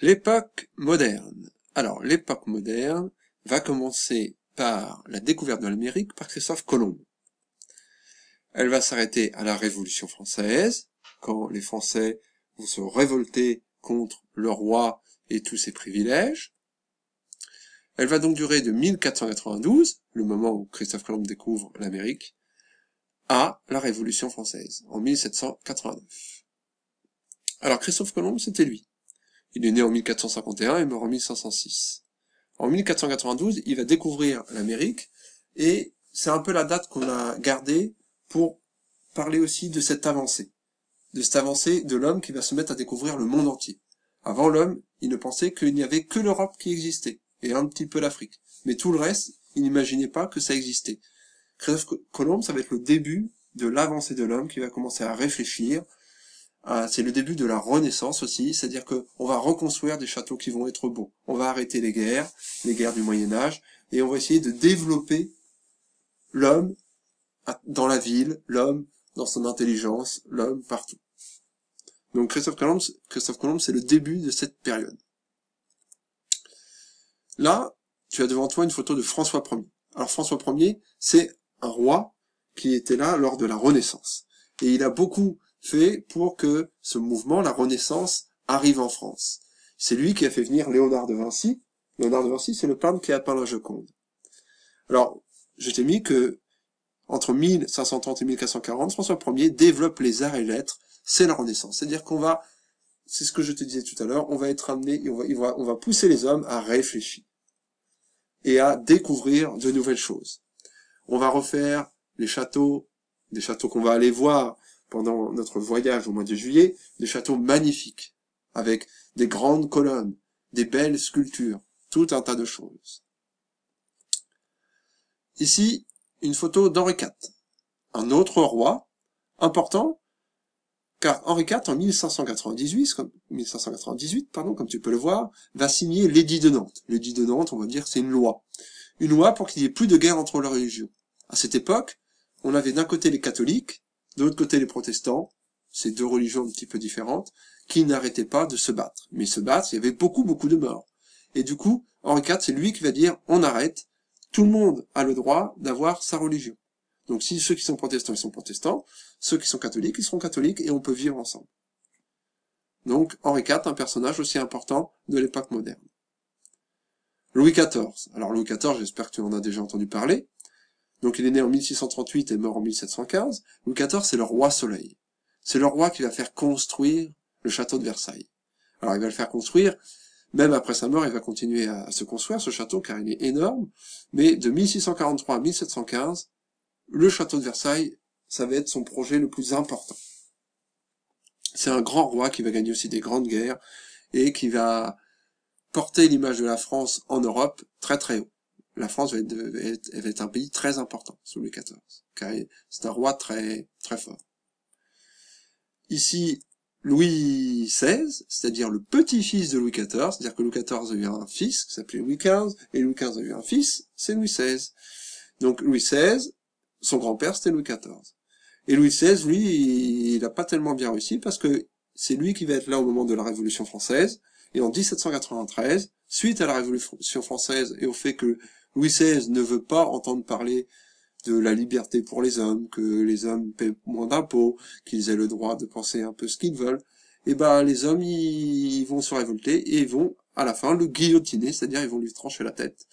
L'époque moderne. Alors, l'époque moderne va commencer par la découverte de l'Amérique par Christophe Colomb. Elle va s'arrêter à la Révolution française, quand les Français vont se révolter contre le roi et tous ses privilèges. Elle va donc durer de 1492, le moment où Christophe Colomb découvre l'Amérique, à la Révolution française, en 1789. Alors, Christophe Colomb, c'était lui. Il est né en 1451 et mort en 1506. En 1492, il va découvrir l'Amérique, et c'est un peu la date qu'on a gardée pour parler aussi de cette avancée de l'homme qui va se mettre à découvrir le monde entier. Avant, l'homme, il ne pensait qu'il n'y avait que l'Europe qui existait, et un petit peu l'Afrique. Mais tout le reste, il n'imaginait pas que ça existait. Christophe Colomb, ça va être le début de l'avancée de l'homme qui va commencer à réfléchir. C'est le début de la Renaissance aussi, c'est-à-dire que on va reconstruire des châteaux qui vont être beaux. On va arrêter les guerres du Moyen-Âge, et on va essayer de développer l'homme dans la ville, l'homme dans son intelligence, l'homme partout. Donc Christophe Colomb, c'est le début de cette période. Là, tu as devant toi une photo de François Ier. Alors François Ier, c'est un roi qui était là lors de la Renaissance. Et il a beaucoup fait pour que ce mouvement, la Renaissance, arrive en France. C'est lui qui a fait venir Léonard de Vinci. Léonard de Vinci, c'est le peintre qui a peint la Joconde. Alors, je t'ai mis que entre 1530 et 1440, François Ier développe les arts et lettres, c'est la Renaissance. C'est-à-dire qu'on va, c'est ce que je te disais tout à l'heure, on va être amené, on va pousser les hommes à réfléchir et à découvrir de nouvelles choses. On va refaire les châteaux, des châteaux qu'on va aller voir pendant notre voyage au mois de juillet, des châteaux magnifiques, avec des grandes colonnes, des belles sculptures, tout un tas de choses. Ici, une photo d'Henri IV, un autre roi important, car Henri IV, en 1598, comme tu peux le voir, va signer l'édit de Nantes. L'édit de Nantes, on va dire, c'est une loi. Une loi pour qu'il n'y ait plus de guerre entre les religions. À cette époque, on avait d'un côté les catholiques, de l'autre côté les protestants, ces deux religions un petit peu différentes, qui n'arrêtaient pas de se battre. Mais se battre, il y avait beaucoup de morts. Et du coup, Henri IV, c'est lui qui va dire, on arrête, tout le monde a le droit d'avoir sa religion. Donc si ceux qui sont protestants, ils sont protestants, ceux qui sont catholiques, ils seront catholiques, et on peut vivre ensemble. Donc Henri IV, un personnage aussi important de l'époque moderne. Louis XIV. Alors Louis XIV, j'espère que tu en as déjà entendu parler. Donc il est né en 1638 et mort en 1715. Louis XIV, c'est le roi Soleil. C'est le roi qui va faire construire le château de Versailles. Alors il va le faire construire, même après sa mort, il va continuer à se construire, ce château, car il est énorme. Mais de 1643 à 1715, le château de Versailles, ça va être son projet le plus important. C'est un grand roi qui va gagner aussi des grandes guerres et qui va porter l'image de la France en Europe très haut. La France va être un pays très important sous Louis XIV, car c'est un roi très fort. Ici, Louis XVI, c'est-à-dire le petit-fils de Louis XIV, c'est-à-dire que Louis XIV a eu un fils qui s'appelait Louis XV, et Louis XV a eu un fils, c'est Louis XVI. Donc Louis XVI, son grand-père, c'était Louis XIV. Et Louis XVI, lui, il n'a pas tellement bien réussi, parce que c'est lui qui va être là au moment de la Révolution française, et en 1793, suite à la Révolution française et au fait que Louis XVI ne veut pas entendre parler de la liberté pour les hommes, que les hommes paient moins d'impôts, qu'ils aient le droit de penser un peu ce qu'ils veulent, et ben les hommes ils vont se révolter et ils vont à la fin le guillotiner, c'est-à-dire ils vont lui trancher la tête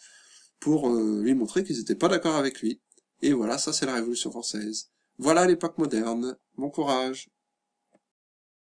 pour lui montrer qu'ils n'étaient pas d'accord avec lui. Et voilà, ça c'est la Révolution française. Voilà l'époque moderne. Bon courage.